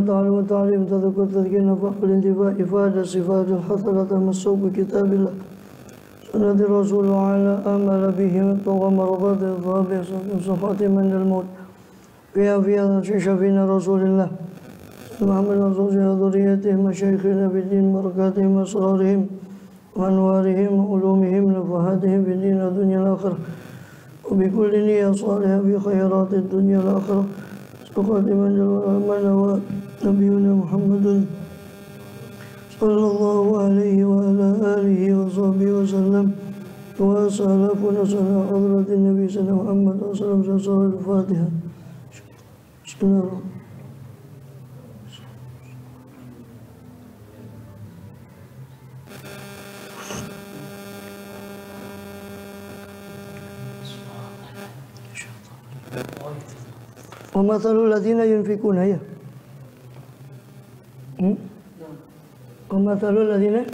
تعلم وتعليم تذكر تذكير نفق الانتفاع إفادة صفات الحصلة تمسك بكتاب الله سنة الرسول على أمل بهم ابتغى مرضات الضابع صفات من الموت فيها شفينا رسول الله محمد رسول ذريتهم مشايخنا بالدين بركاتهم أسرارهم وأنوارهم وعلومهم نفحاتهم في الدين الدنيا الآخرة وبكل نية صالحة في خيرات الدنيا الآخرة سقط من ونبينا محمد صلى الله عليه وعلى آله وصحبه وسلم وسلفنا على حضرة النبي صلى الله عليه وسلم سورة الفاتحة. بسم الله الرحمن الرحيم. ومثل الذين ينفقون ya. ومثل الذين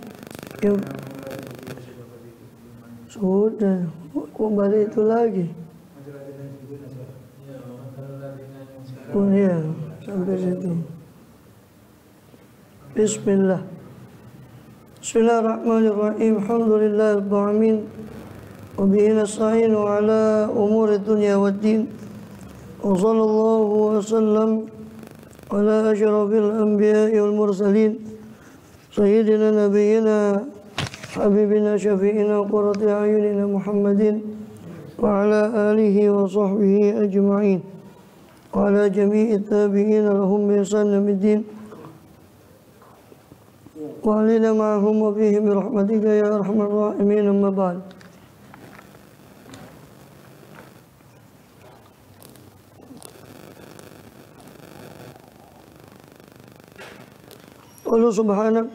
sudah kembali itu lagi. Oh ya, sampai situ. Bismillah. Bismillahirrahmanirrahim. Alhamdulillahirabbil alamin. Wa bihi nasta'inu ala umuri dunya waddin. وصلى الله وسلم على أشرف الأنبياء والمرسلين سيدنا نبينا حبيبنا شفيعنا قرة أعيننا محمد وعلى آله وصحبه أجمعين وعلى جميع التابعين لهم بإحسان إلى الدين وعلينا معهم وفيهم برحمتك يا أرحم الراحمين. أما بعد. Allah subhanahu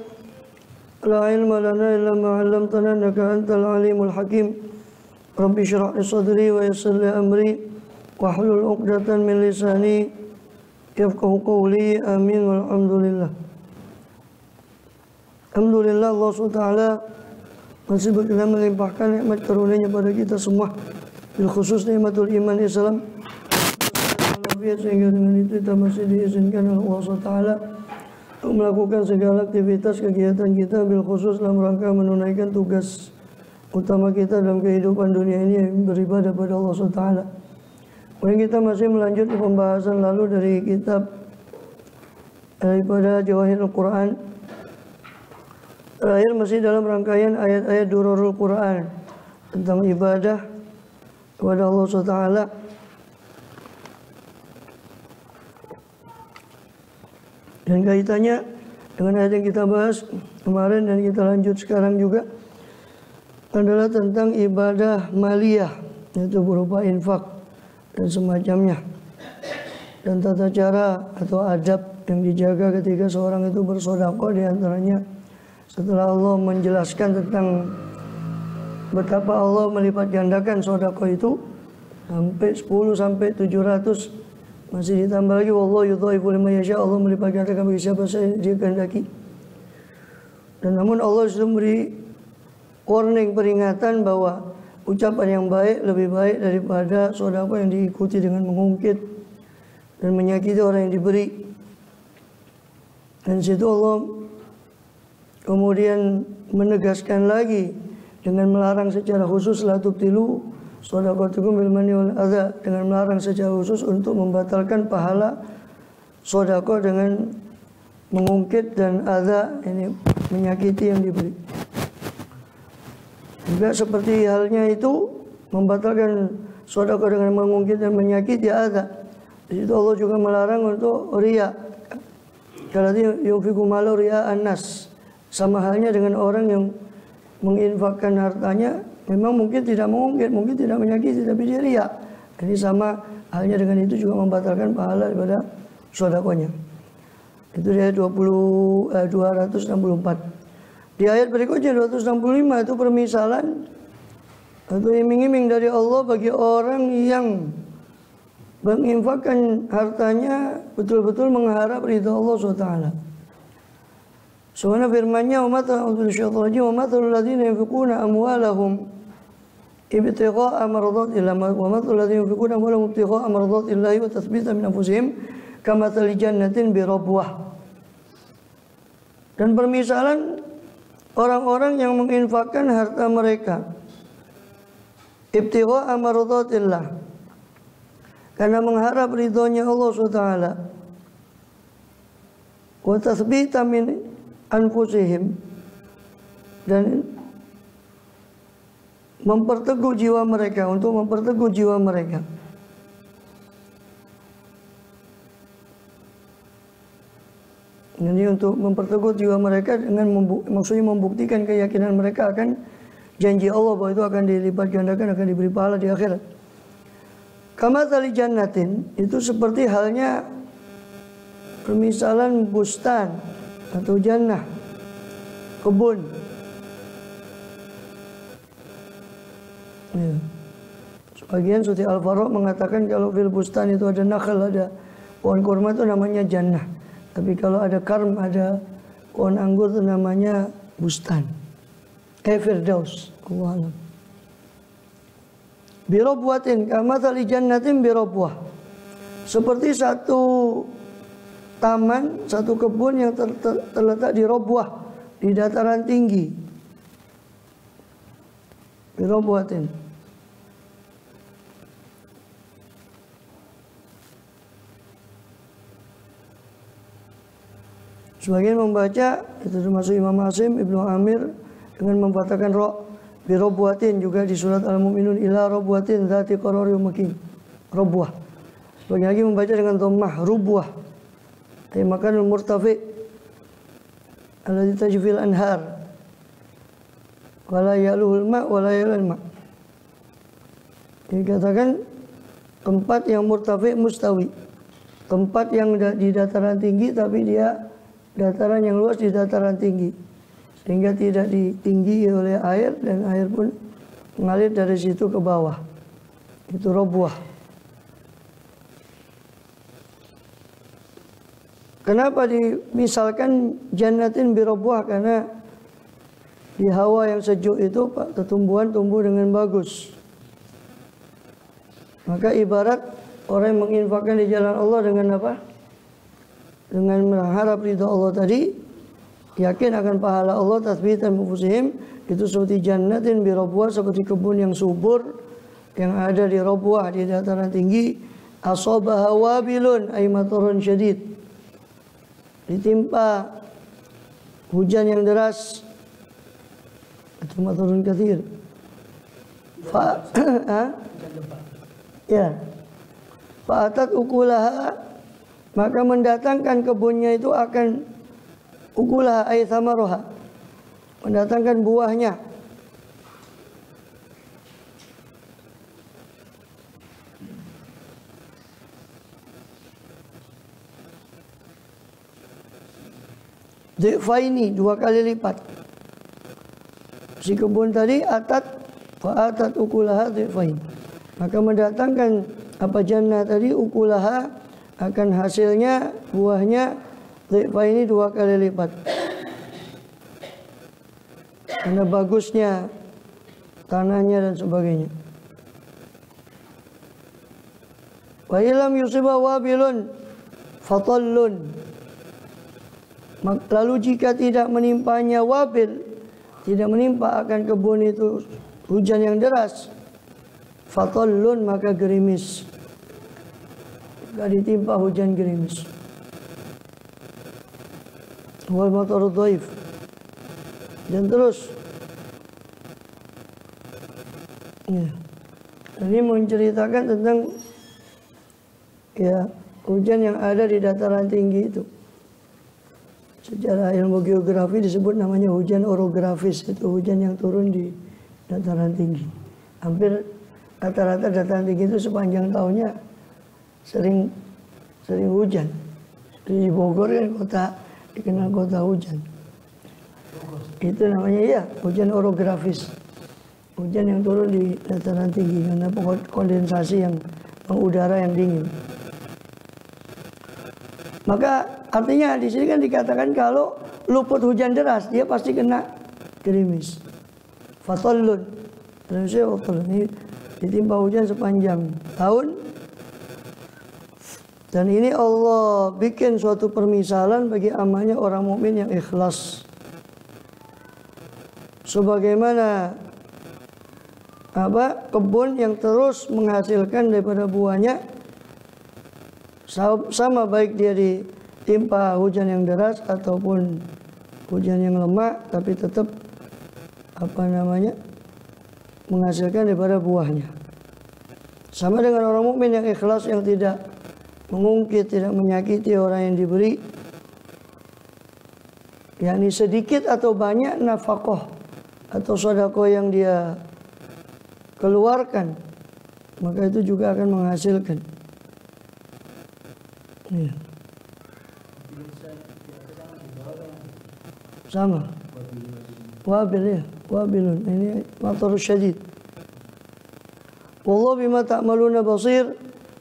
la ilma lana illa ma 'allamtana innaka antal alimul hakim. Rabbi shrah li sadri wa yassir li amri wa hlul 'uqdatan min lisani yafqahu qawli. Amin walhamdulillah. Alhamdulillah Allah SWT masih berkenan melimpahkan nikmat karunia-Nya pada kita semua, bil khusus nikmatul iman Islam, sehingga dengan itu kita masih diizinkan oleh Allah SWT untuk melakukan segala aktivitas kegiatan kita bil khusus dalam rangka menunaikan tugas utama kita dalam kehidupan dunia ini, beribadah pada Allah SWT. Kemudian kita masih melanjutkan pembahasan lalu dari kitab daripada Jawahirul Quran. Terakhir masih dalam rangkaian ayat-ayat Durarul Quran tentang ibadah kepada Allah SWT. Dan kaitannya dengan ayat yang kita bahas kemarin dan kita lanjut sekarang juga adalah tentang ibadah maliyah, yaitu berupa infak dan semacamnya, dan tata cara atau adab yang dijaga ketika seorang itu bersedekah. Di antaranya setelah Allah menjelaskan tentang betapa Allah melipat gandakan sedekah itu sampai 10 sampai 700, masih ditambah lagi wallahu yudhaifu liman yasha, Allah melipat gandakan bagi siapa saja Dia kehendaki. Dan namun Allah sudah memberi warning, peringatan bahwa ucapan yang baik lebih baik daripada sedekah yang diikuti dengan mengungkit dan menyakiti orang yang diberi. Dan situ Allah kemudian menegaskan lagi dengan melarang secara khusus la tubtilu shadaqatukum bil manni wal adza, dengan melarang secara khusus untuk membatalkan pahala sedekah dengan mengungkit dan adza, ini menyakiti yang diberi. Juga seperti halnya itu membatalkan sedekah dengan mengungkit dan menyakiti adza. Di situ Allah juga melarang untuk riya. Kalau yunfiqu malahu ria'an nas, sama halnya dengan orang yang menginfakkan hartanya memang mungkin tidak mengungkit, mungkin tidak menyakiti, tapi dia riya. Ini sama halnya dengan itu juga membatalkan pahala daripada sedekahnya. Itu di ayat 264. Di ayat berikutnya 265 itu permisalan atau iming-iming dari Allah bagi orang yang menginfakkan hartanya betul-betul mengharap ridha Allah SWT. Soalnya firman-Nya wa mathalul ladzina yunfiquna amwalahum ibtigha'a mardatillah wa mathalul ladzina yunfiquna amwalahum ibtigha'a mardatillah wa tathbita min anfusihim kamatsali jannatin birabwah. Dan permisalan orang-orang yang menginfakkan harta mereka ibtigha amradatillah, karena mengharap ridhonya Allah SWT, wa tathbita min anfusihim, dan memperteguh jiwa mereka, untuk memperteguh jiwa mereka. Ini untuk memperteguh jiwa mereka dengan maksudnya membuktikan keyakinan mereka akan janji Allah bahwa itu akan dilipat gandakan, akan diberi pahala di akhirat. Kamatsali jannatin, itu seperti halnya permisalan bustan atau jannah, kebun. Ya. Sebagian Suti Al-Faruq mengatakan kalau fil bustan itu ada nakhl, ada pohon kurma, itu namanya jannah. Tapi kalau ada karm, ada pohon anggur, itu namanya bustan. Firdaus. Allah alam. Birabwatin kamatsali jannatin birabwah. Seperti satu taman, satu kebun yang terletak di rabwah, di dataran tinggi. Birabwatin. Sebagian membaca, itu termasuk Imam Asim, Ibnu Amir, dengan memfatahkan ra, birabwatin, juga di surat Al-Mu'minun, ila rabwatin dzati qararin makin. Rabwah. Sebagian lagi membaca dengan dhammah, rubwah, ay makanul murtafi alladzi tajfil anhar wala yaluhul ma wala yalul ma. Dikatakan tempat yang murtafi mustawi, tempat yang di dataran tinggi tapi dia dataran yang luas di dataran tinggi, sehingga tidak ditinggi oleh air, dan air pun mengalir dari situ ke bawah. Itu rabwah. Kenapa dimisalkan jannatin birabwah? Karena di hawa yang sejuk itu tumbuhan tumbuh dengan bagus. Maka ibarat orang yang menginfakkan di jalan Allah dengan apa? Dengan mengharap ridha Allah tadi, yakin akan pahala Allah, tathbitan mufusihim, itu seperti jannatin birabwah, seperti kebun yang subur yang ada di rabwah, di dataran tinggi. Asabaha wabilun ay matarun syadid, ditimpa hujan yang deras atau matarun katsir. Ya. Fa'atat ukulaha, maka mendatangkan kebunnya itu akan ukulaha ay thamaruha, mendatangkan buahnya. Dhifaini, 2 kali lipat. Si kebun tadi atat, fa'atat ukulaha dhifaini, maka mendatangkan apa jannah tadi, ukulaha, akan hasilnya, buahnya, dhifaini, 2 kali lipat. Karena bagusnya tanahnya dan sebagainya. Wa illam yusiba wabilun fatallun, lalu jika tidak menimpanya wabil, tidak menimpa akan kebun itu hujan yang deras, fatallun, maka gerimis. Gak ditimpa hujan gerimis. Wal matarud dhaif. Dan terus ya, ini menceritakan tentang ya hujan yang ada di dataran tinggi itu. Secara ilmu geografi disebut namanya hujan orografis, itu hujan yang turun di dataran tinggi. Hampir rata-rata dataran tinggi itu sepanjang tahunnya sering hujan. Di Bogor kan kota dikenal kota hujan. Itu namanya ya hujan orografis. Hujan yang turun di dataran tinggi karena kondensasi yang udara yang dingin. Maka artinya di sini kan dikatakan kalau luput hujan deras dia pasti kena gerimis. Fatallun. Terus ini ditimpa hujan sepanjang tahun. Dan ini Allah bikin suatu permisalan bagi amalnya orang mukmin yang ikhlas. Sebagaimana kebun yang terus menghasilkan daripada buahnya, sama baik dia ditimpa hujan yang deras ataupun hujan yang lemah, tapi tetap menghasilkan daripada buahnya. Sama dengan orang mukmin yang ikhlas, yang tidak mengungkit, tidak menyakiti orang yang diberi, yakni sedikit atau banyak nafkah atau sedekah yang dia keluarkan, maka itu juga akan menghasilkan. Ya. Sama. Wabil, ya, wabilun. Ini matarus syadid. Wallahu bima ta'maluna basir,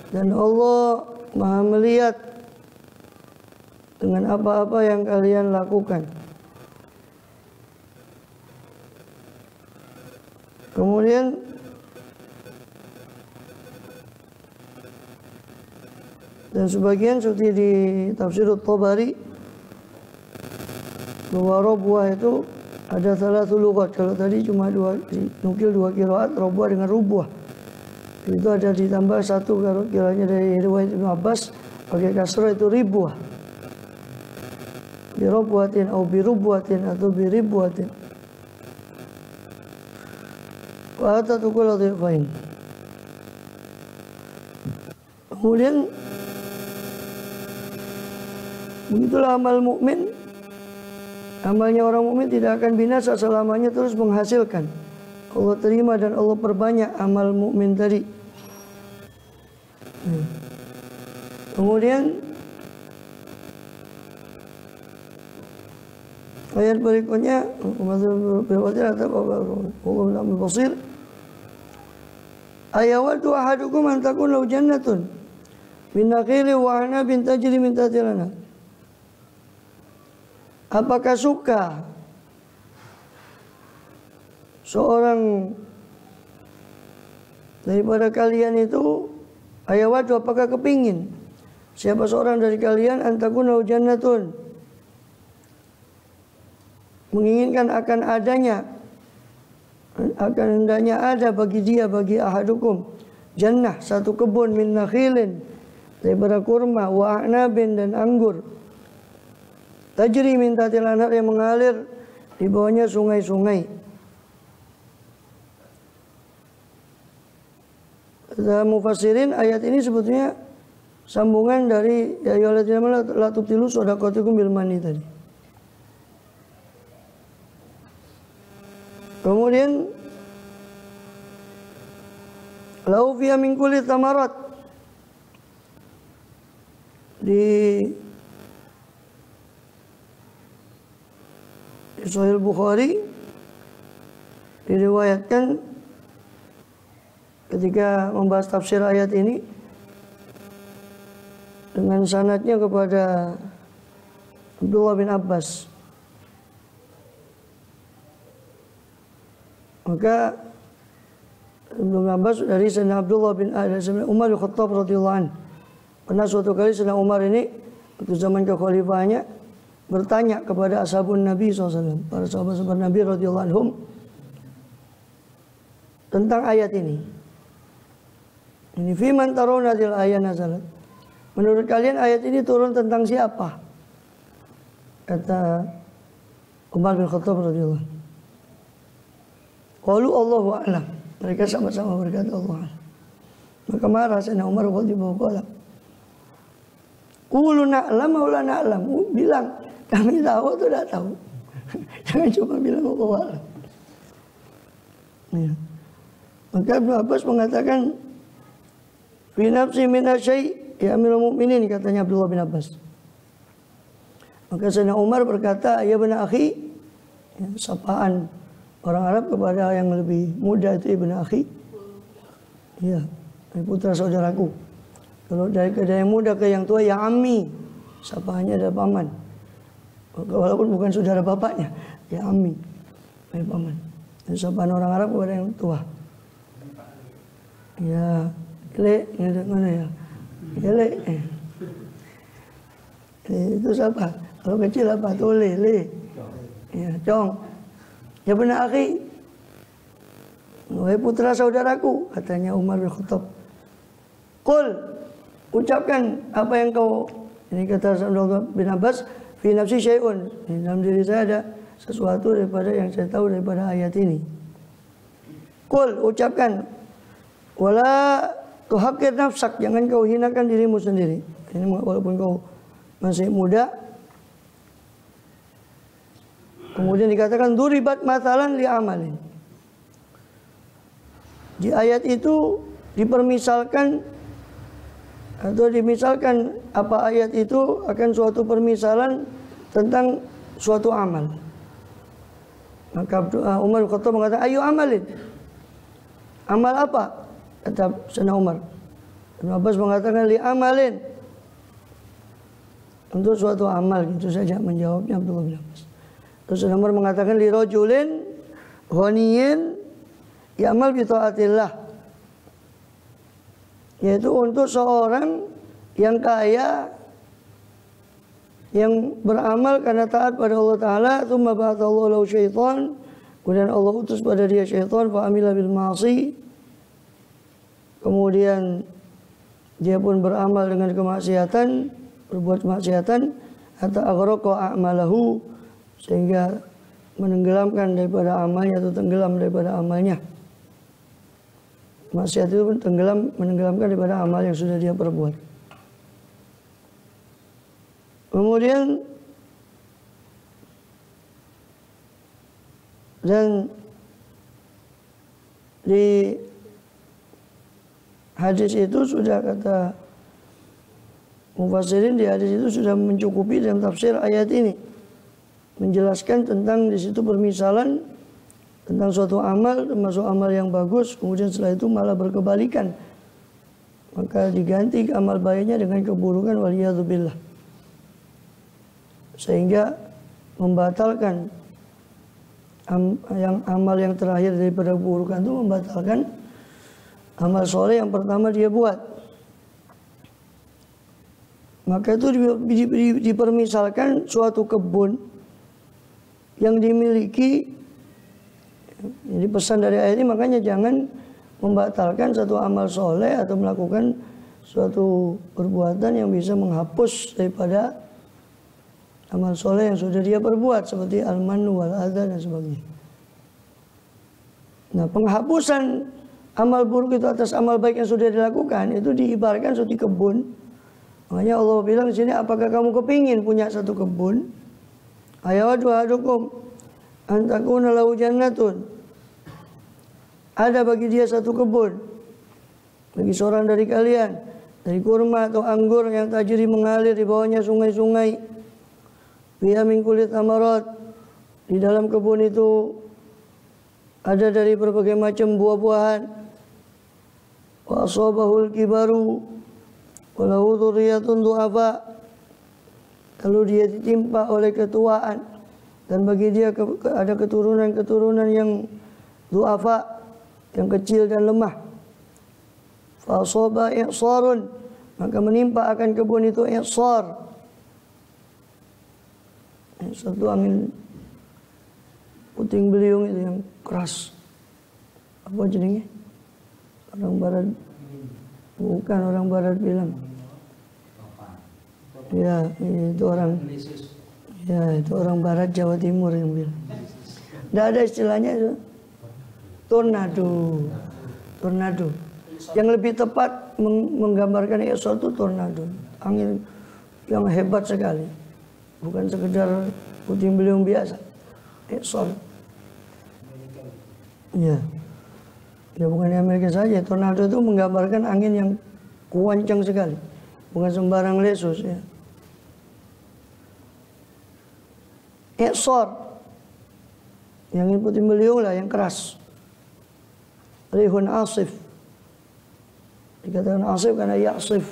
dan Allah Maha melihat dengan apa-apa yang kalian lakukan. Kemudian dan sebagian seperti di tafsir At-Tabari, bahwa robuah itu ada salah lughat. Kalau tadi cuma nukil dua qiraat, robuah dengan rubuah. Itu ada ditambah satu kalau kiranya dari riwayat Ibnu Abbas pakai kasrah, itu ribuah. Birobwatin atau birubwatin atau biribwatin. Wa atatukul adhifain. Kemudian begitulah amal mukmin. Amalnya orang mukmin tidak akan binasa selamanya, terus menghasilkan. Allah terima dan Allah perbanyak amal mukmin tadi. Kemudian ayat berikutnya, Allah basir. Ayawaddu ahadukum an takun lahu jannatun min nakhilin wa anabin tajri min tahtiha al-anhar. Apakah suka seorang daripada kalian itu, ayawaddu, apakah kepingin siapa seorang dari kalian antakun lahu jannatun, menginginkan akan hendaknya ada bagi dia, bagi ahadukum, jannah, satu kebun, min nakhilin, daripada kurma, wa a'nabin, dan anggur, tajri min tahtil anhar, yang mengalir di bawahnya sungai-sungai. Kata mufassirin, ayat ini sebetulnya sambungan dari ya ayyuhalladzina amanu la tubtilu shadaqatikum bil manni tadi. Kemudian lau fiha min kulli thamarat, di Sahih Bukhari diriwayatkan ketika membahas tafsir ayat ini dengan sanadnya kepada Abdullah bin Abbas. Maka Ibnu Abbas dari Sayyidina Abdullah bin Umar bin Khattab radhiyallahu anhu, pernah suatu kali Sayyidina Umar ini waktu zaman kekhalifahannya bertanya kepada ashabun Nabi SAW, para sahabat-sahabat Nabi radhiyallahu anhum, tentang ayat ini. Ini fiman tarawna hadhil ayat nazalat. Menurut kalian ayat ini turun tentang siapa? Kata Umar bin Khattab radhiyallahu anhu, qalu Allahu a'lam. Mereka sama-sama berkata Allah a'lam. Maka marah Sayyidina Umar radhiyallahu anhu. Qulu na'lam wa la na'lam. Bilang kami tahu atau tidak tahu. Jangan cuma bilang Allah a'lam. Ya. Maka Ibnu Abbas mengatakan fi nafsi min asy-syai' ya amirul mukminin, katanya Abdullah bin Abbas. Maka Sayyidina Umar berkata, ya ibn akhi, ya, sapaan orang Arab kepada yang lebih muda itu ibn akhi. Ya, putra saudaraku. Kalau dari yang muda ke yang tua, ya ammi. Sapaannya adalah paman. Walaupun bukan saudara bapaknya, ya ammi, ya paman. Dan sapaan orang Arab kepada yang tua. Ya, le, ya mana ya? Ya le. Itu siapa? Kalau kecil apa? Tole, le. Ya, cong. Ya benar akhi. Wahai putra saudaraku, katanya Umar bin Khattab. Qul, ucapkan apa yang kau, ini kata Abdullah bin Abbas, fi nafsi syai'un. Dalam diri saya ada sesuatu daripada yang saya tahu daripada ayat ini. Qul, ucapkan, wala tuhaqqir nafsak, jangan kau hinakan dirimu sendiri. Ini walaupun kau masih muda. Kemudian dikatakan duribat mathalan li amalin. Di ayat itu dipermisalkan atau dimisalkan apa ayat itu akan suatu permisalan tentang suatu amal. Maka Umar bin Khattab mengatakan, ayo amalin. Amal apa? Kata Sayyidina Umar. Ibn Abbas mengatakan li amalin. Untuk suatu amal, gitu saja menjawabnya Abdullah bin Abbas. Terus Sayyidina Umar mengatakan li rajulin ghaniyin ya'mal bi taatillah. Yaitu untuk seorang yang kaya yang beramal karena taat pada Allah Ta'ala, tsumma ba'athallahu lahu syaitan, kemudian Allah utus pada dia syaitan, fa amila bil ma'asi, kemudian dia pun beramal dengan kemaksiatan, berbuat kemaksiatan, hatta aghraqa a'malahu, sehingga menenggelamkan daripada amalnya atau tenggelam daripada amalnya. Maksiat itu pun menenggelamkan daripada amal yang sudah dia perbuat. Kemudian dan di hadis itu sudah kata mufassirin, di hadis itu sudah mencukupi dalam tafsir ayat ini, menjelaskan tentang di situ permisalan tentang suatu amal, termasuk amal yang bagus, kemudian setelah itu malah berkebalikan, maka diganti amal baiknya dengan keburukan, waliyadzubillah, sehingga membatalkan amal yang terakhir daripada keburukan itu, membatalkan amal soleh yang pertama dia buat. Maka itu dipermisalkan suatu kebun yang dimiliki. Jadi pesan dari ayat ini, makanya jangan membatalkan satu amal soleh atau melakukan suatu perbuatan yang bisa menghapus daripada amal soleh yang sudah dia perbuat, seperti al-mannu wal adha dan sebagainya. Nah, penghapusan amal buruk itu atas amal baik yang sudah dilakukan itu diibaratkan seperti kebun. Makanya Allah bilang di sini, apakah kamu kepingin punya satu kebun? Ayawadu ahadukum an takuna lahu jannatun. Ada bagi dia satu kebun, bagi seorang dari kalian, dari kurma atau anggur yang tajri mengalir di bawahnya sungai-sungai. Fiha min kulli thamarat. Di dalam kebun itu ada dari berbagai macam buah-buahan. Wa asabahul kibaru wa lahu dzurriyyatun du'afa. Lalu dia ditimpa oleh ketuaan dan bagi dia ada keturunan-keturunan yang du'afa, yang kecil dan lemah. Fa asaba i'sarun, maka menimpa akan kebun itu i'sar. Satu angin puting beliung itu yang keras. Apa jadinya? Orang barat, bukan orang barat bilang. Ya, itu orang. Ya, itu orang barat Jawa Timur yang bilang. Tidak ada istilahnya itu. Tornado. Tornado. Yang lebih tepat menggambarkan i'sar itu tornado. Angin yang hebat sekali. Bukan sekedar puting beliung biasa. I'sar. Ya. Ya bukan di Amerika saja. Tornado itu menggambarkan angin yang kencang sekali. Bukan sembarang lesus ya. I'sar. Yang puting beliung lah, yang keras. Rihun asif. Dikatakan asif karena ya'sif.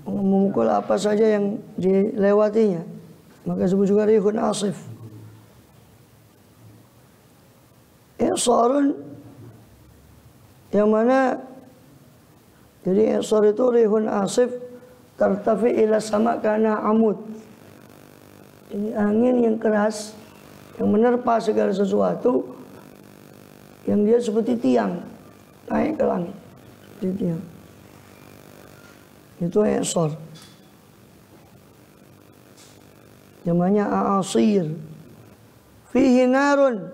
Memukul apa saja yang dilewatinya, maka disebut juga rihun asif. I'sarun, yang mana Jadi i'sar itu rihun asif tartafi ila sama kana amud. Ini angin yang keras yang menerpa segala sesuatu yang dia seperti tiang naik ke langit. Seperti tiang. Itu i'sar. Namanya a'asir. Fihi narun,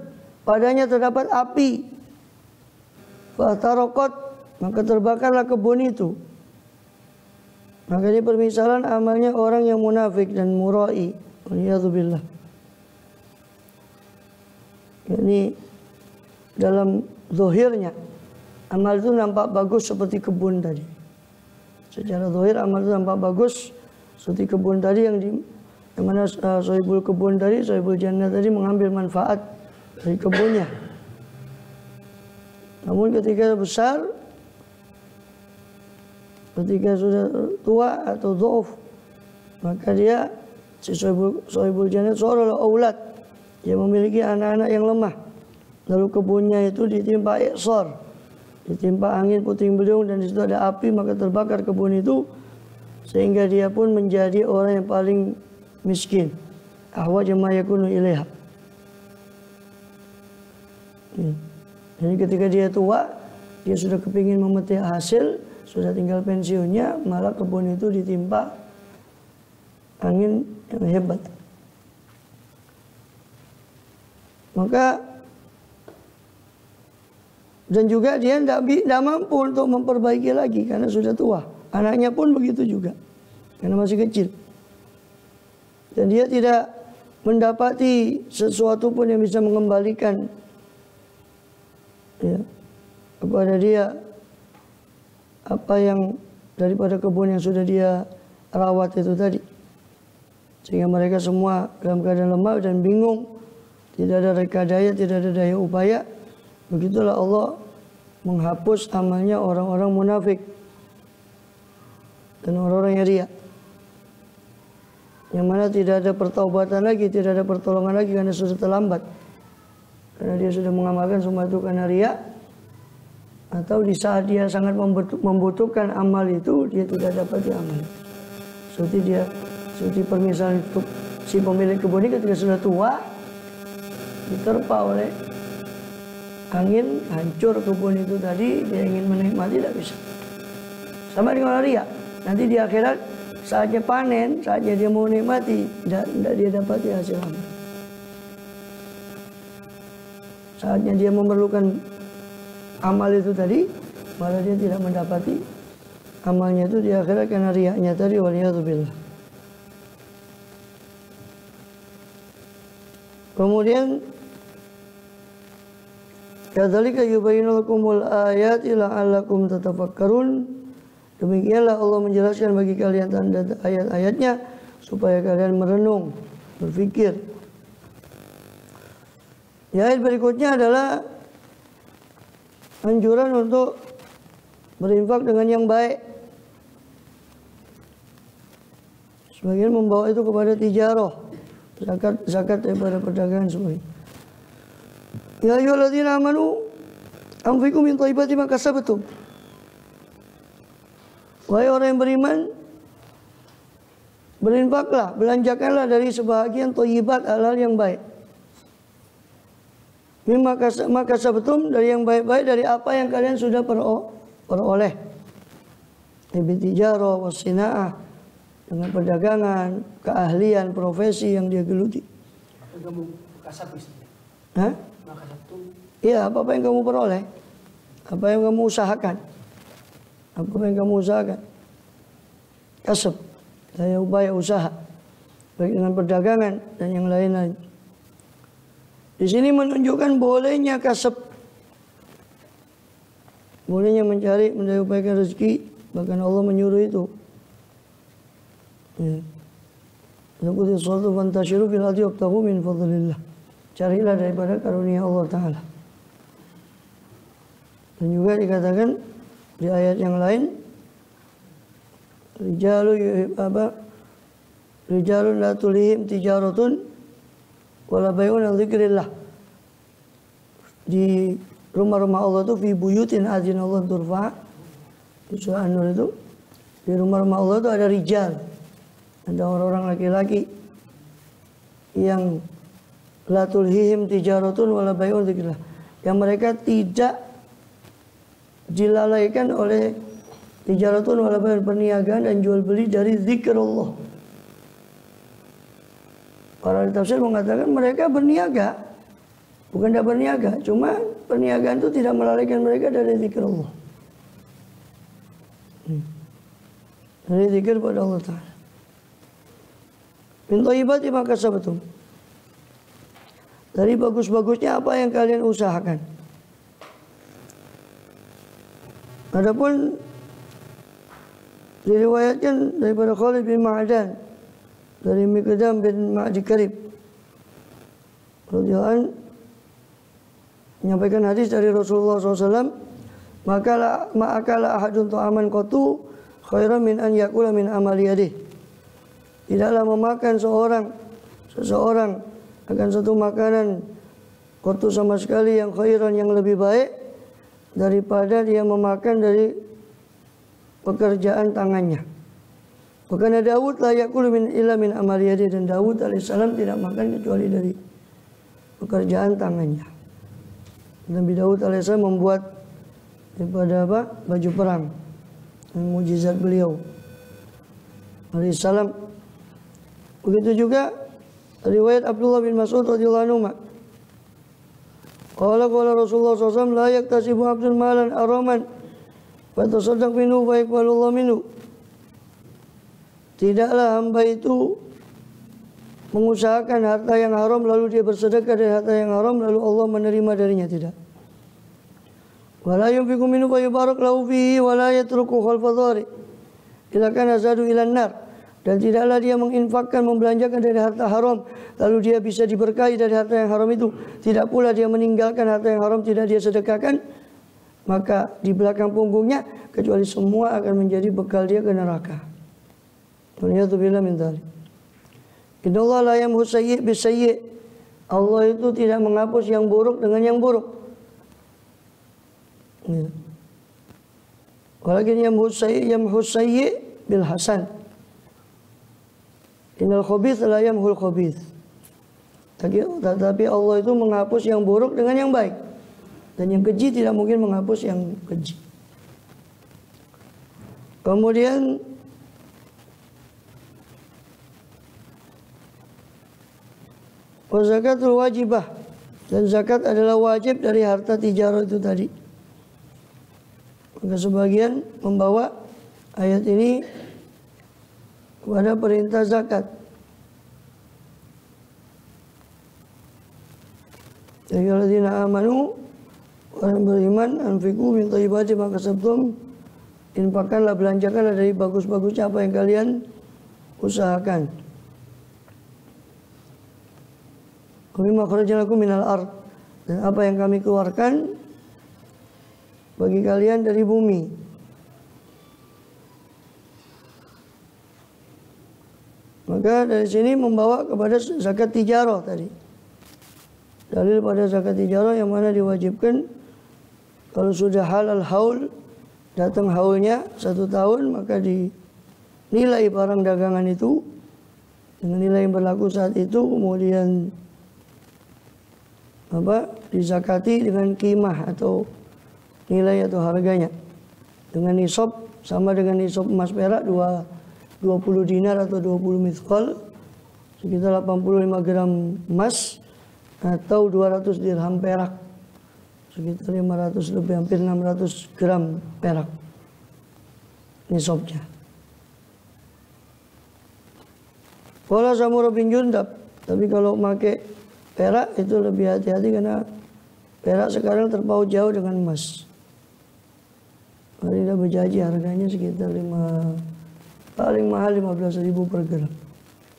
padanya terdapat api. Fataraqat, maka terbakarlah kebun itu. Maka ini permisalan amalnya orang yang munafik dan murai. Waliyadzubillah. Ini dalam zahirnya amal itu nampak bagus seperti kebun tadi. Secara zahir amal itu nampak bagus seperti kebun tadi yang mana sahibul kebun tadi, sahibul jannah tadi mengambil manfaat dari kebunnya. Namun ketika besar, ketika sudah tua atau dhaif, maka dia si sahibul jannah seolah-olah aulad, dia memiliki anak-anak yang lemah. Lalu kebunnya itu ditimpa i'sar, ditimpa angin puting beliung dan di situ ada api, maka terbakar kebun itu sehingga dia pun menjadi orang yang paling miskin. Ahwaj ma yakunu ilaiha. Jadi ketika dia tua, dia sudah kepingin memetik hasil, sudah tinggal pensiunnya, malah kebun itu ditimpa angin yang hebat. Maka dan juga dia tidak mampu untuk memperbaiki lagi karena sudah tua. Anaknya pun begitu juga karena masih kecil. Dan dia tidak mendapati sesuatu pun yang bisa mengembalikan kepada dia apa yang daripada kebun yang sudah dia rawat itu tadi. Sehingga mereka semua dalam keadaan lemah dan bingung, tidak ada reka daya, tidak ada daya upaya. Begitulah Allah menghapus amalnya orang-orang munafik dan orang-orang yang riya, yang mana tidak ada pertaubatan lagi, tidak ada pertolongan lagi karena sudah terlambat. Karena dia sudah mengamalkan semua itu karena riya, atau di saat dia sangat membutuhkan amal itu, dia tidak dapat amal. Seperti permisalan untuk si pemilik kebun ini ketika sudah tua, diterpa oleh angin, hancur kebun itu tadi, dia ingin menikmati tidak bisa. Sama dengan riya, nanti di akhirat saatnya panen, saatnya dia mau nikmati, tidak dia dapati hasil amal. Saatnya dia memerlukan amal itu tadi, malah dia tidak mendapati amalnya itu di akhirat karena riyanya tadi. Waliyadzubillah. Kemudian kadzalika yubayyinu lakumul ayati la'allakum tatafakkarun. Demikianlah Allah menjelaskan bagi kalian tanda ayat-ayatnya supaya kalian merenung, berfikir. Ayat berikutnya adalah anjuran untuk berinfak dengan yang baik. Sebagian membawa itu kepada tijarah, zakat daripada perdagangan semuanya. Ya ayyuhalladzina amanu anfiqu min thayyibati ma kasabtum. Wahai orang yang beriman, berinfaklah, belanjakanlah dari sebahagian thayyibat, halal yang baik. Maka sebetulnya dari yang baik-baik dari apa yang kalian sudah peroleh. Ibtijarah wasina'ah, dengan perdagangan, keahlian, profesi yang dia geluti. Apa yang kamu kasab itu? Hah? Iya, apa yang kamu peroleh, apa yang kamu usahakan, apa yang kamu usahakan. Kasab, daya upaya usaha, baik dengan perdagangan dan yang lain-lain. Di sini menunjukkan bolehnya kasab, bolehnya mencari, mendayakan rezeki, bahkan Allah menyuruh itu. Lakuti suatu fantasyiru fil ardi wabtaghu min fadlillah. Carilah daripada karunia Allah Ta'ala. Dan juga dikatakan di ayat yang lain, rijalun la tulihim tijaratun wala bay'un an dzikrillah. Di rumah-rumah Allah itu fi buyutin adzinallahu turfa Di surah An-Nur itu, di rumah-rumah Allah itu ada rijal, ada orang-orang laki-laki yang la tulhihim tijaratun wala bai'un dzikrillah, yang mereka tidak dilalaikan oleh tijaratun wala bai'un, perniagaan dan jual beli dari zikrullah. Para tafsir mengatakan mereka berniaga, bukan tidak berniaga, cuma perniagaan itu tidak melalaikan mereka dari zikrullah. Dari zikir pada Allah Ta'ala. Min thayyibati ma kasabtum. Dari bagus-bagusnya apa yang kalian usahakan. Adapun diriwayatkan daripada Khalid bin Ma'dan dari Miqdam bin Ma'di Karib radhiyallahu anhu menyampaikan hadis dari Rasulullah SAW, ma'akala ahadun ta'aman qatu khairan min an yakula min amali yadih. Tidaklah memakan seseorang akan satu makanan qatu sama sekali yang khairan, yang lebih baik daripada dia memakan dari pekerjaan tangannya. Bahkan Daud la yakulu min illa min amali yadih, dan Daud alaihissalam tidak makan kecuali dari pekerjaan tangannya. Nabi Daud alaihissalam membuat daripada baju perang, mukjizat beliau alaihissalam. Begitu juga riwayat Abdullah bin Mas'ud radhiyallahu anhu, qala Rasulullah SAW, la yaktasibu abdun malan araman fa tasaddaq minhu fa yaqbalullahu minhu. Tidaklah hamba itu mengusahakan harta yang haram lalu dia bersedekah dari harta yang haram lalu Allah menerima darinya, tidak. Wala yunfiqu minhu fa yubarak lahu fihi wa la yatruku khalfa dhari ila kana zadu ila nar. Dan tidaklah dia menginfakkan, membelanjakan dari harta haram lalu dia bisa diberkahi dari harta yang haram itu. Tidak pula dia meninggalkan harta yang haram, tidak dia sedekahkan, maka di belakang punggungnya kecuali semua akan menjadi bekal dia ke neraka. Waliyadzubillah min dzalik. Innallaha la yamhu sayyi' bisayyi'. Allah itu tidak menghapus yang buruk dengan yang buruk. Walakin yamhu sayyi' bil hasan. Innal khabith la yamhul khabith. Tetapi Allah itu menghapus yang buruk dengan yang baik, dan yang keji tidak mungkin menghapus yang keji. Kemudian zakatul wajibah, dan zakat adalah wajib dari harta tijarah itu tadi. Maka sebagian membawa ayat ini kepada perintah zakat. Ya ayyuhalladzina amanu, orang beriman, anfiqu min thayyibati ma kasabtum, infakkanlah, belanjakanlah dari bagus-bagusnya apa yang kalian usahakan. Mimma kharajna lakum minal ard, dan apa yang kami keluarkan bagi kalian dari bumi. Maka dari sini membawa kepada zakat tijarah tadi. Dalil pada zakat tijarah yang mana diwajibkan kalau sudah halal haul, datang haulnya 1 tahun, maka dinilai barang dagangan itu dengan nilai yang berlaku saat itu, kemudian dizakati dengan qimah atau nilai atau harganya. Dengan nisab, sama dengan nisab emas perak 20 dinar atau 20 mithqal, sekitar 85 gram emas atau 200 dirham perak, sekitar 500 lebih, hampir 600 gram perak nisabnya. Qala Samurah bin Jundab, tapi kalau pakai perak itu lebih hati-hati karena perak sekarang terpaut jauh dengan emas. Kalau tidak berjanji harganya sekitar paling mahal 15.000 per gram.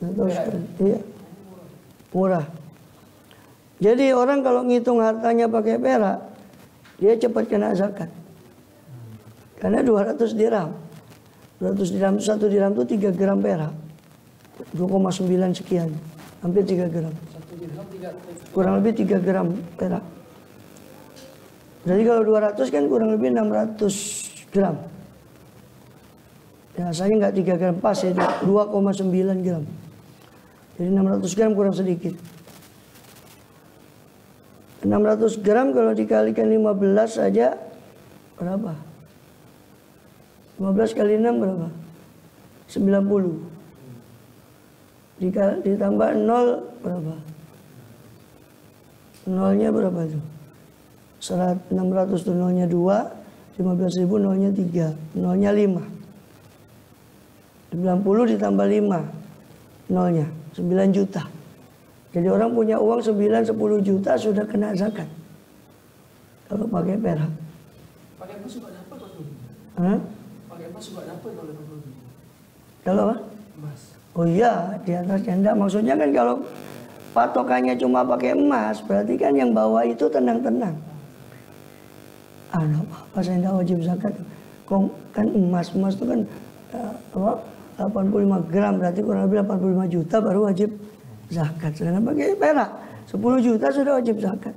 Tahu sekali. Iya. Murah. Jadi orang kalau ngitung hartanya pakai perak, dia cepat kena zakat. Karena 200 dirham. 200 dirham, 1 dirham itu 3 gram perak. 2,9 sekian. Hampir 3 gram. Kurang lebih 3 gram perak. Jadi kalau 200 kan kurang lebih 600 gram. Ya, saya nggak 3 gram pas ya, 2,9 gram. Jadi 600 gram kurang sedikit. 600 gram kalau dikalikan 15 saja berapa? 15 kali 6 berapa? 90. Ditambah 0 berapa? Nolnya berapa itu? 600 itu nolnya 2, 15.000 nolnya 3, nolnya 5. 90 ditambah 5 nolnya 9 juta. Jadi orang punya uang 9-10 juta sudah kena zakat. Kalau pakai perak. Pakai emas juga dapat Mas Budi. Hah? Pakai emas juga dapat kalau Mas Budi. Kalau apa? Emas. Oh iya, di atasnya enggak. Maksudnya kan kalau patokannya cuma pakai emas, berarti kan yang bawa itu tenang-tenang. Apa saya enggak wajib zakat? Kan emas itu kan 85 gram, berarti kurang lebih 85 juta baru wajib zakat. Sedangkan pakai perak 10 juta sudah wajib zakat.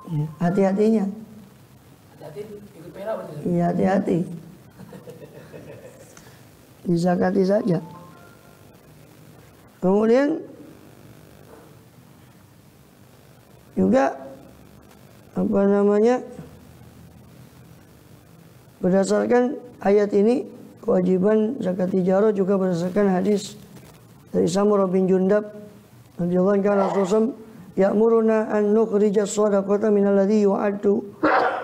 Ya, hati-hatinya. Hati-hati ikut perak berarti. Iya, hati-hati. Dizakati saja. Kemudian juga berdasarkan ayat ini kewajiban zakat tijarah juga berdasarkan hadis dari Samurah bin Jundab radhiyallahu anhu, Rasulullah ya'muruna an nukhrija shadaqata min alladhi yu'addu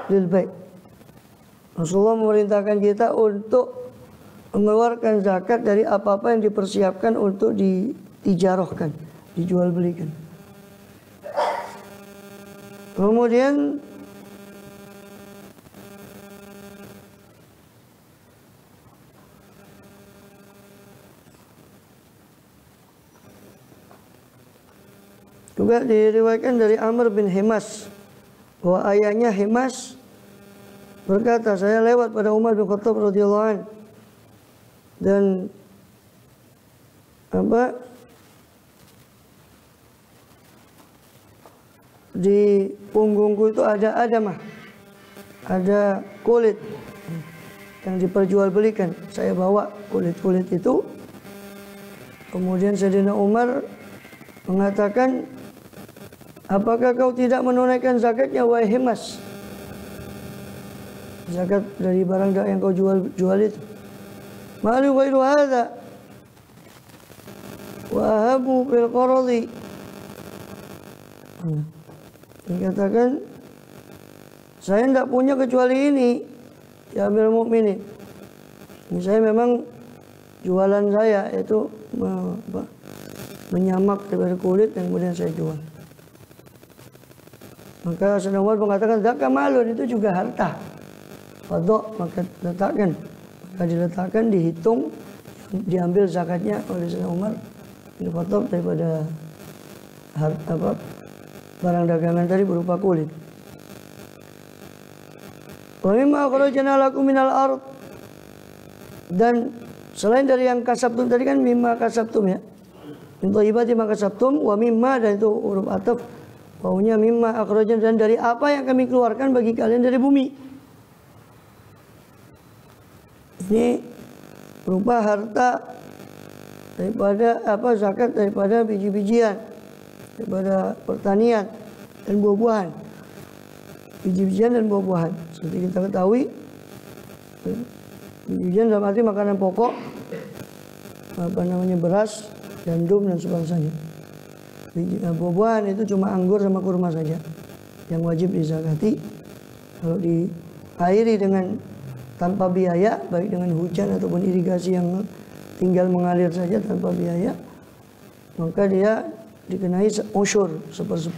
lil bai'. Rasulullah memerintahkan kita untuk mengeluarkan zakat dari apa-apa yang dipersiapkan untuk ditijarahkan, dijual belikan. Kemudian juga diriwayatkan dari Amr bin Himas bahwa ayahnya Himas berkata, saya lewat pada Umar bin Khattab radhiyallahu anhu dan di punggungku itu ada kulit yang diperjualbelikan. Saya bawa kulit-kulit itu. Kemudian Sayyidina Umar mengatakan, apakah kau tidak menunaikan zakatnya wahai Himas? Zakat dari barang yang kau jual itu. Malu ghairu hadza wa habu bil qaradi. Dikatakan, saya tidak punya kecuali ini, ya Amirul Mukminin. Ini saya memang jualan saya itu menyamak dari kulit yang kemudian saya jual. Maka Sayyidina Umar mengatakan, zakat malun itu juga harta. Fadho, maka letakkan. Maka diletakkan, dihitung, diambil zakatnya oleh Sayyidina Umar bin Khattab daripada barang dagangan tadi berupa kulit. Wa mimma akhrajna lakum minal ard. Dan selain dari yang kasabtum tadi kan mimma kasabtum ya. Min thayyibati ma kasabtum wa mimma, dan itu huruf ataf. Wawunya mimma akhrajna, dan dari apa yang kami keluarkan bagi kalian dari bumi. Ini berupa harta daripada zakat daripada biji-bijian, daripada pertanian dan buah-buahan. Biji-bijian dan buah-buahan. Seperti kita ketahui, biji-bijian dalam arti makanan pokok, beras, gandum dan sebagainya. Buah-buahan itu cuma anggur sama kurma saja yang wajib dizakati. Kalau diairi dengan tanpa biaya, baik dengan hujan ataupun irigasi yang tinggal mengalir saja tanpa biaya, maka dia dikenai usyur 1/10.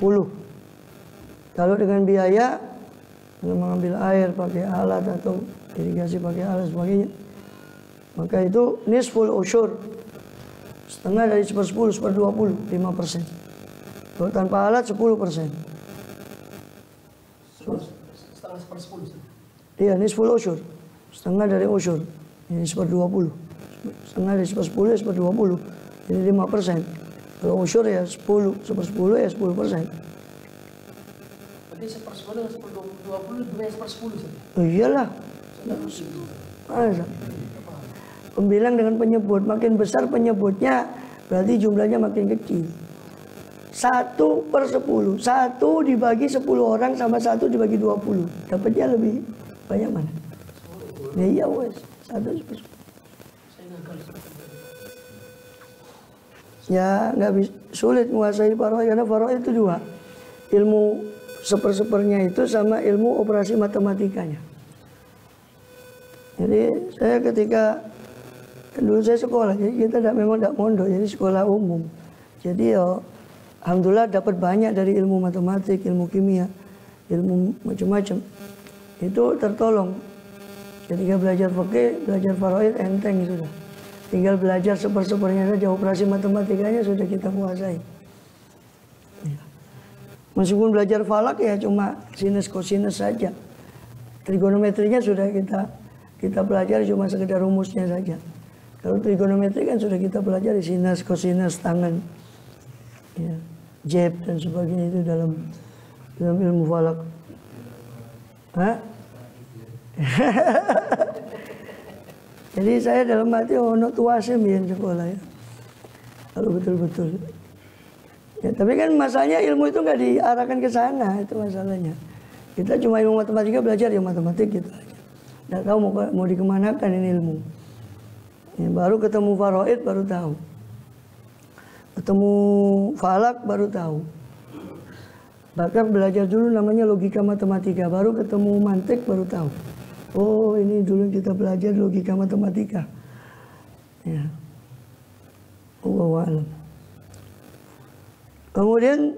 Kalau dengan biaya, dengan mengambil air pakai alat atau irigasi pakai alat sebagainya, maka itu nisful usyur, setengah dari 1/10, 1/20, 5%. Kalau tanpa alat 10%. Setengah 1/10. Iya, nisful usyur, setengah dari usyur, ini 1/20. Setengah dari 1/10 ya 1/20, jadi 5%. Kalau usyur ya 10, 1/10 ya 10%. Berarti 1/10 dengan 1/20 2 1/10 saja. Oh iyalah. Masa? Pembilang dengan penyebut, makin besar penyebutnya berarti jumlahnya makin kecil. 1/10, 1 dibagi 10 orang sama 1 dibagi 20, dapatnya lebih banyak mana? Ya iya wes, 1/10. Ya nggak bisa, sulit menguasai faraid karena faraid itu dua, ilmu sepersepernya itu sama ilmu operasi matematikanya. Jadi saya ketika dulu saya sekolah, jadi kita memang tidak mondok, jadi sekolah umum. Jadi ya alhamdulillah dapat banyak dari ilmu matematik, ilmu kimia, ilmu macam-macam. Itu tertolong. Ketika belajar fikih, belajar faraid enteng sudah. Tinggal belajar sepersepernya saja, operasi matematikanya sudah kita kuasai. Ya. Meskipun belajar falak ya cuma sinus kosinus saja. Trigonometrinya sudah kita pelajari cuma sekedar rumusnya saja. Kalau trigonometri kan sudah kita pelajari sinus, kosinus, tangan, ya, jab dan sebagainya itu dalam ilmu falak. Hah? Jadi saya dalam hati ono tuasim yang sekolah ya. Kalau betul-betul. Ya, tapi kan masalahnya ilmu itu nggak diarahkan ke sana, itu masalahnya. Kita cuma ilmu matematika belajar ya matematik gitu aja. Nggak tahu mau dikemanakan ini ilmu. Ya, baru ketemu faraid baru tahu. Ketemu falak baru tahu. Bahkan belajar dulu namanya logika matematika, baru ketemu mantik baru tahu. Oh ini dulu kita belajar logika matematika. Ya. Wallahu a'lam. Kemudian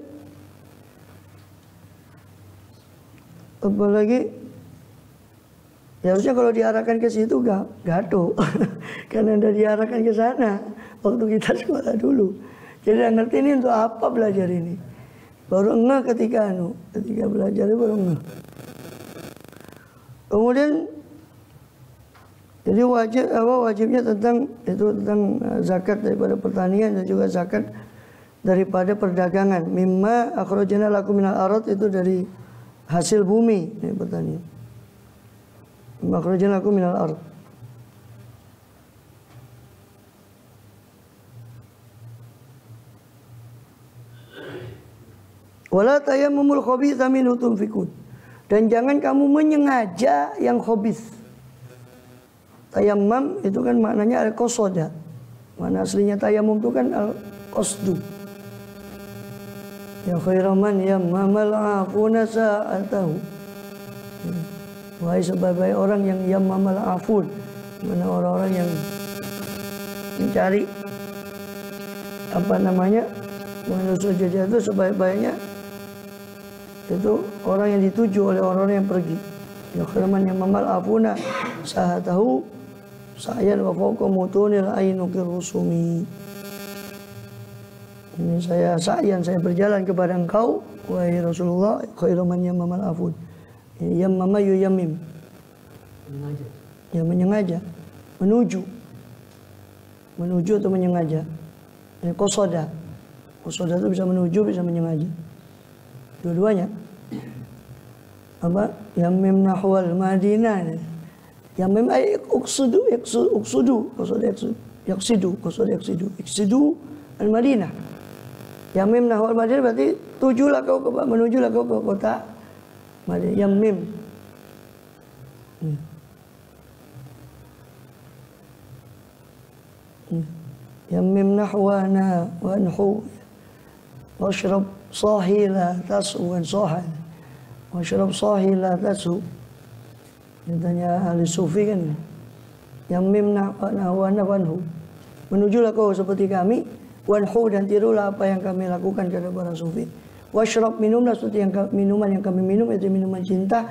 apalagi ya harusnya kalau diarahkan ke situ gaduh. Karena anda diarahkan ke sana waktu kita sekolah dulu. Jadi anda ngerti ini untuk apa belajar ini. Baru ngeh ketika belajar itu baru ngeh. Kemudian jadi wajibnya tentang zakat daripada pertanian dan juga zakat daripada perdagangan. Mimma akhrajna lakum minal ardh itu dari hasil bumi dari pertanian. Mimma akhrajna lakum minal ardh. Wala tayammumul khabitha minhu tunfikun. Dan jangan kamu menyengaja yang khabith. Tayammum itu kan maknanya al-qasada. Mana aslinya tayammum itu kan al-qasdu. Ya khairaman yammamal afuna sa'atahu. Wahai sebaik-baik orang yang yammamal afun. Mana orang-orang yang mencari menusuk jejak itu sebaik-baiknya itu orang yang dituju oleh orang-orang yang pergi. Ya khairan yammamal afuna sa'atahu sa'yan wa fawqa mutunil ainukir rusumi. Ini saya berjalan kepada engkau wahai Rasulullah, khairan yammamal afun. Yammama yuyammim. Menyengaja. Ya menyengaja. Menuju atau menyengaja. Ini qasada. Qasada itu bisa menuju, bisa menyengaja. Dua-duanya. Apa? Yammim nahwal Madinah. Yammim ay uqsudu. Iqsidu al-Madinah. Yammim nahwal Madinah berarti menujulah kau ke kota Madinah. Yammim. Yammim nahwana wa anhu washrab sahila tas'u sahal washrab sahila tas'u. Ditanya ahli sufi kan, yammim nahwana wa anhu, menujulah kau seperti kami, wanhu dan tirulah apa yang kami lakukan kepada para sufi. Washrab minumlah seperti minuman yang kami minum, itu minuman cinta.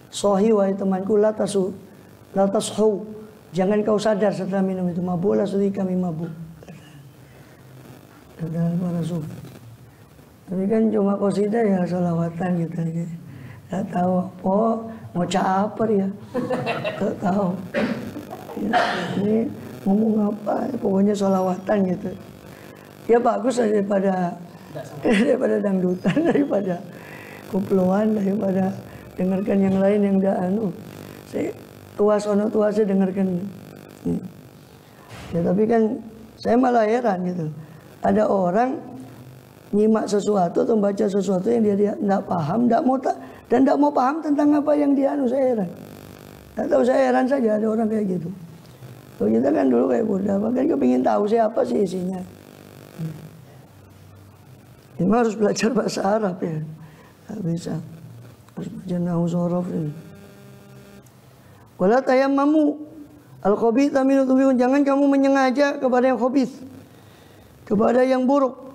Sahi wahai temanku, la tashu, jangan kau sadar setelah minum itu, mabuklah seperti kami mabuk. Kata para sufi. Tapi kan cuma qasidah ya salawatan gitu aja. Gak tahu mau apa ya. Gak tahu. Ya, ini ngomong apa, pokoknya salawatan gitu. Ya bagus daripada dangdutan, daripada koploan, daripada dengarkan yang lain yang dah tuas ono tuasnya dengarkan. Ya tapi kan saya malah heran gitu. Ada orang nyimak sesuatu atau membaca sesuatu yang dia tidak paham, dan tidak mau paham tentang apa yang dia saya heran. Tidak tahu, saya heran saja ada orang kayak gitu. Kalau kita kan dulu kayak Buddha, kan kepingin tahu siapa sih isinya. Ini harus belajar bahasa Arab ya, nggak bisa. Harus belajar nahwu shorof ini. Wala tayammamu al-khabitha minhu tunfiqun, jangan kamu menyengaja kepada yang khabith, kepada yang buruk.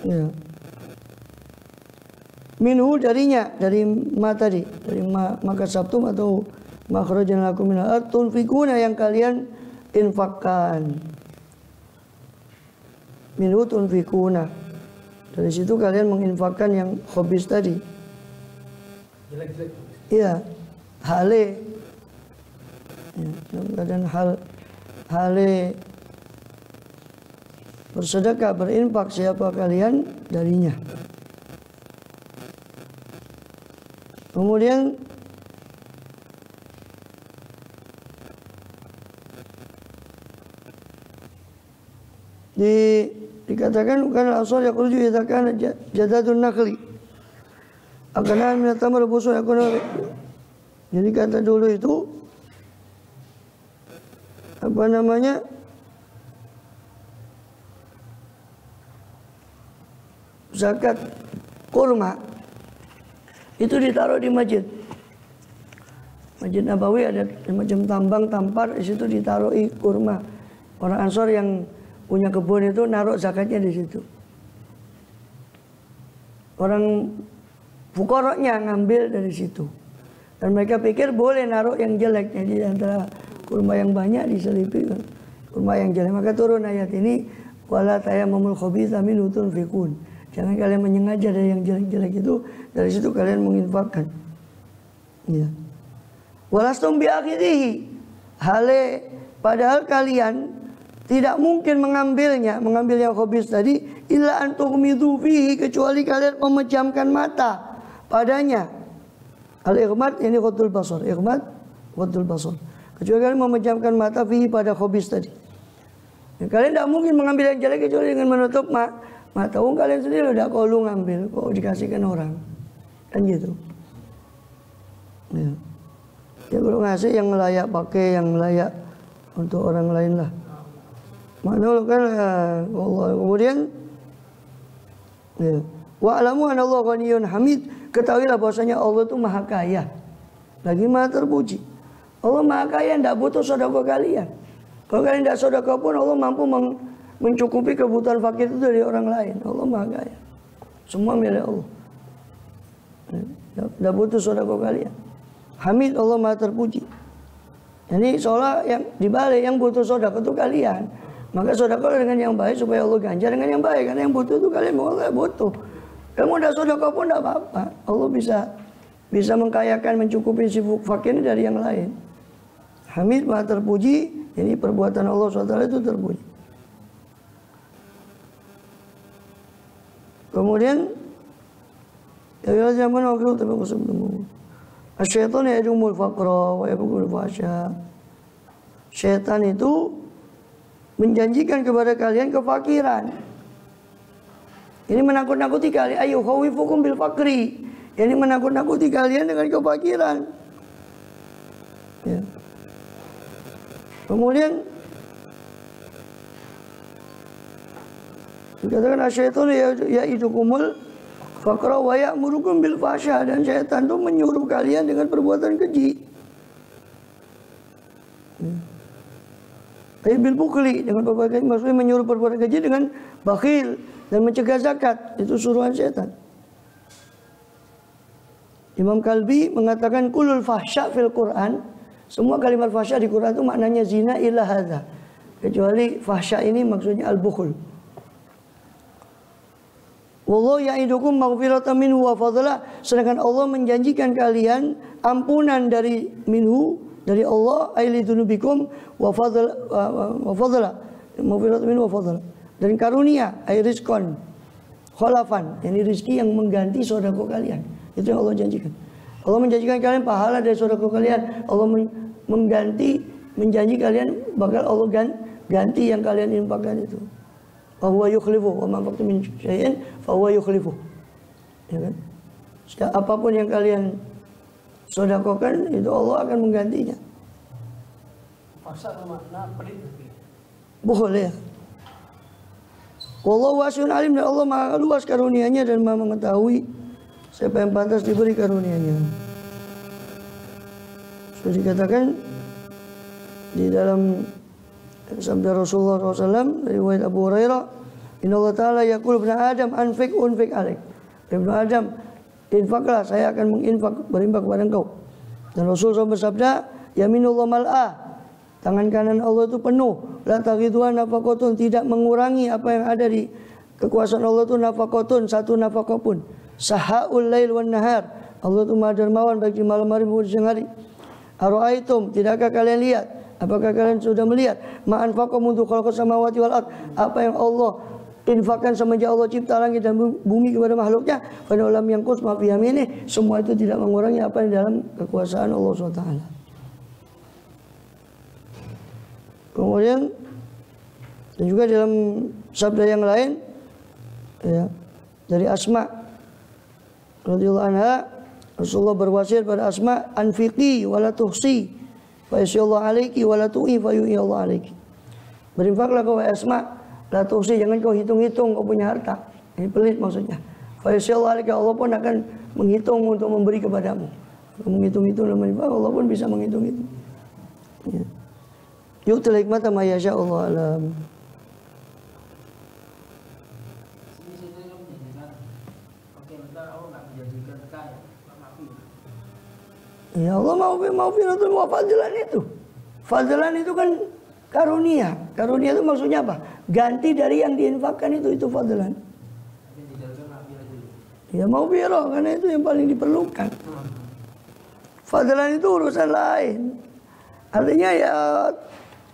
Ya. Minhu darinya, dari ma tadi, dari maka sabtum atau makhrajan lakum minal ard tunfikuna, yang kalian infakkan. Minhu tunfikuna, dari situ kalian menginfakkan yang khabis tadi. Jelek-jelek. Iya, hale. Ya, dan hale bersedekah, berinfak siapa kalian darinya. Kemudian dikatakan bukan al-asal yakhruju idza kana jadadun nakhli akan min tamar busu yakun. Jadi kata dulu itu apa namanya, zakat kurma itu ditaruh di Masjid Nabawi, ada macam tambang tampar, di situ ditaruh kurma. Orang Ansor yang punya kebun itu naruh zakatnya di situ. Orang fuqaranya ngambil dari situ. Dan mereka pikir boleh naruh yang jelek, jadi antara kurma yang banyak diselipi kurma yang jelek. Maka turun ayat ini, wala tayammamul khabitha minhu tunfiqun. Jangan kalian menyengaja dari yang jelek-jelek itu, dari situ kalian menginfakkan. Ya. Walastum biakhirihi, hale padahal kalian tidak mungkin mengambil yang khabis tadi, illa an tughmidu fihi, kecuali kalian memejamkan mata padanya. Al-ighmad ini ghadul basar, ighmad ghadul basar. Kecuali kalian memejamkan mata fihi pada khabis tadi. Ya, kalian tidak mungkin mengambil yang jelek kecuali dengan menutup mata. Kalian sendiri udah kalau ngambil, kok dikasihkan orang, kan gitu. Ya. Ya kalau ngasih yang layak pakai, yang layak untuk orang lain lah. Mana kan Allah. Kemudian ya. Wa'lamu anna Allah ghaniyun hamid, ketahuilah bahwasanya Allah itu maha kaya, lagi maha terpuji. Allah maha kaya, tidak butuh sedekah kalian. Kalau kalian tidak sedekah pun Allah mampu mencukupi kebutuhan fakir itu dari orang lain. Allah maha kaya, semua milik Allah. Tidak butuh sedekah kalian. Hamid, Allah maha terpuji. Jadi seolah yang dibalik, yang butuh sedekah itu kalian. Maka sedekah dengan yang baik supaya Allah ganjar dengan yang baik. Karena yang butuh itu kalian, Allah butuh. Kamu tidak sedekah pun tidak apa-apa. Allah bisa mengkayakan, mencukupi si fakir ini dari yang lain. Hamid, maha terpuji. Ini perbuatan Allah SWT itu terpuji. Kemudian ya zaman waktu itu asyaitan yadumul faqra wa yabghul fahsya. Syaitan itu menjanjikan kepada kalian kefakiran. Ini menakut-nakuti kalian, ayo khawifukum bil fakri. Ini menakut-nakuti kalian dengan kefakiran. Ya. Kemudian dikatakan asyaitan ya'idukumul faqra wa ya'murukum bil fahsya, dan syaitan itu menyuruh kalian dengan perbuatan keji. Tapi bil bukli, dengan perbuatan keji, maksudnya menyuruh perbuatan keji dengan bakhil dan mencegah zakat, itu suruhan syaitan. Imam Kalbi mengatakan kulul fahsya fil Quran, semua kalimat fahsya di Quran itu maknanya zina illa hadza, kecuali fahsya ini maksudnya al-bukhl. Wallahu ya'idukum maghfiratan minhu wa fadla, sedangkan Allah menjanjikan kalian ampunan dari minhu, dari Allah, aili dunubikum wa fadla, maghfiratan minhu wa fadla, dan karunia, ay rizqan khalafan, ini rizki yang mengganti sedekah kalian. Itu yang Allah janjikan. Allah menjanjikan kalian pahala dari sedekah kalian. Allah menjanji kalian bakal Allah ganti yang kalian infakkan itu. Fa huwa yukhlifu wa ma anfaqtum min syai'in fa huwa yukhlifu. Ya kan? Apapun yang kalian sedekahkan itu Allah akan menggantinya. Paksa bermakna pelit. Boleh. Wallahu wasi'un alim, dan Allah Maha luas karunia-Nya dan Maha mengetahui siapa yang pantas diberi karunia-Nya. Sudah dikatakan di dalam sabda Rasulullah SAW dari riwayat Abu Hurairah, Inna Allah Ta'ala yaqul ibn Adam anfik unfik alaik. Ibn Adam, infaklah, saya akan berinfak kepada engkau. Dan Rasulullah bersabda, yaminullah mal'ah, tangan kanan Allah itu penuh. La taghidhuha nafaqatun, tidak mengurangi apa yang ada di kekuasaan Allah itu nafaqatun, satu nafaqah pun. Sahaul lail wan nahar, Allah itu Maha dermawan baik di malam hari maupun di siang hari. Ara'aitum, tidakkah kalian lihat? Apakah kalian sudah melihat? Ma anfaqa mundu khalaqas samawati wal ard, apa yang Allah infakkan semenjak Allah cipta langit dan bumi kepada makhluknya. Fa lam yanqus ma fi yaminih, semua itu tidak mengurangi apa yang dalam kekuasaan Allah SWT. Kemudian dan juga dalam sabda yang lain ya, dari Asma radhiyallahu anha, Rasulullah berwasiat pada Asma, anfiqi wala tuhsi fa yasyallahu alayki wala tu'i fa yu'illahu alayki. Berinfaklah kau Asma, la tuhsi, jangan kau hitung-hitung kau punya harta. Ini pelit maksudnya. Fa yasyallahu alayki, Allah pun akan menghitung untuk memberi kepadamu. Menghitung-hitung namanya, Allah pun bisa menghitung itu. Ya. Yu'til hikmata ma yasha, Allah alam. Ya Allah mau firatun wa fadlan itu. Fadlan itu kan karunia. Karunia itu maksudnya apa? Ganti dari yang diinfakkan itu fadlan. Ya mau biro, karena itu yang paling diperlukan. Fadlan itu urusan lain. Artinya ya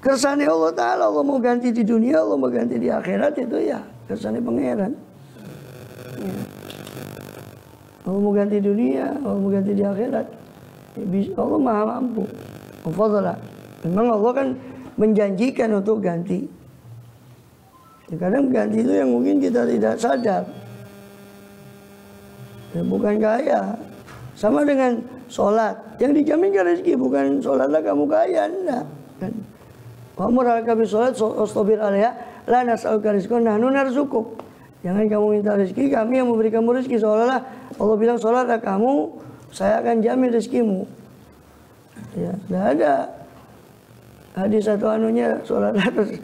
kersane Allah Ta'ala, Allah mau ganti di dunia, Allah mau ganti di akhirat, itu ya kersane pangeran. Ya. Allah mau ganti dunia, Allah mau ganti di akhirat. Allah Maha mampu. Fadla. Memang Allah kan menjanjikan untuk ganti. Kadang ganti itu yang mungkin kita tidak sadar. Ya, bukan kaya. Sama dengan sholat. Yang dijaminkan rezeki bukan sholatlah kamu kaya, enggak. Kan? Wa'mur alaka bis sholat wastabir alaiha la nas'aluka rizqan nahnu narzuquk. Jangan kamu minta rezeki, kami yang memberi kamu rezeki. Seolah-olah Allah bilang sholatlah kamu, saya akan jamin rezekimu. Ya, tidak ada hadis satu anunya sholat terus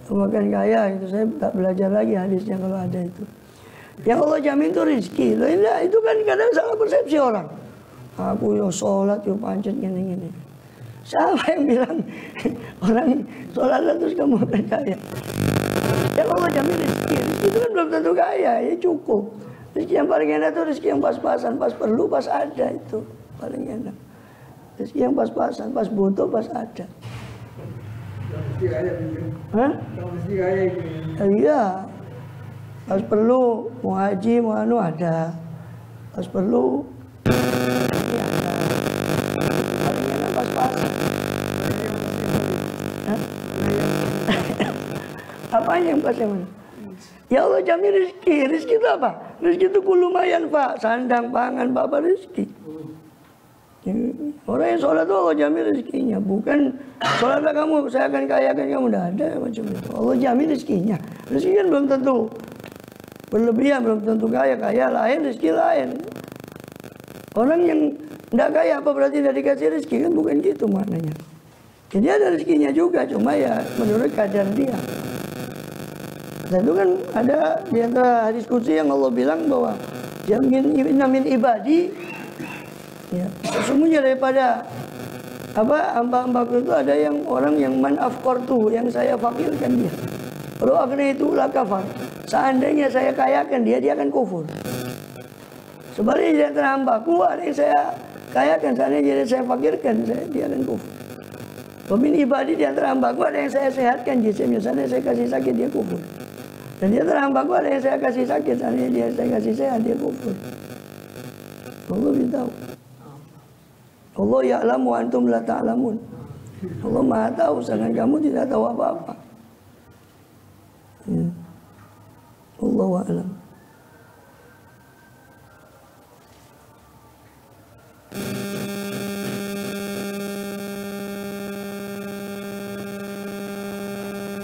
makan kaya itu, saya tak belajar lagi hadisnya kalau ada itu. Yang Allah jamin itu rezeki. Loh, itu kan kadang salah persepsi orang. Aku yo sholat yo pancet gini. Siapa yang bilang orang sholat terus kamu akan kaya? Yang Allah jamin rezeki. Rezeki itu kan belum tentu kaya, ya cukup. Rezeki yang paling enak itu rezeki yang pas-pasan, pas perlu, pas ada, itu paling enak. Rezeki yang pas-pasan, pas butuh, pas ada. Hah? Iya. Pas perlu, mau haji, mau anu ada. Pas perlu, ya ada. Paling enak pas-pasan. Apanya yang pas yang mana? Ya Allah jamin rezeki. Rezeki itu apa? Rezeki itu lumayan pak. Sandang, pangan, apa rezeki. Orang yang sholat itu Allah jamin rezekinya. Bukan sholatlah kamu, saya akan kayakan kamu. Tidak ada macam itu. Allah jamin rezekinya. Rezeki kan belum tentu berlebihan, belum tentu kaya. Kaya lain, rezeki lain. Orang yang tidak kaya apa berarti tidak dikasih rezeki? Kan bukan gitu maknanya. Jadi ada rezekinya juga, cuma ya menurut kadar dia. Dan itu kan ada di antara hadis qudsi yang Allah bilang bahwa inna min ibadi, ya, sesungguhnya daripada hamba-hambaku itu ada yang orang yang man afqartu, yang saya fakirkan dia. Kalau akhirnya itu lah kafar. Seandainya saya kayakan dia akan kufur. Sebaliknya di antara hambaku ada yang saya kayakan, seandainya saya fakirkan, dia akan kufur. Wamin ibadi, di antara hambaku ada yang saya sehatkan jisimnya, seandainya saya kasih sakit dia kufur. Dan di antara hambaku ada yang saya kasih sakit, seandainya saya kasih sehat dia kufur. Allah beritahu. Allah ya'lamu wa antum la ta'lamun. Allah Maha tahu sedangkan kamu tidak tahu apa-apa. Ya. Allahu a'lam.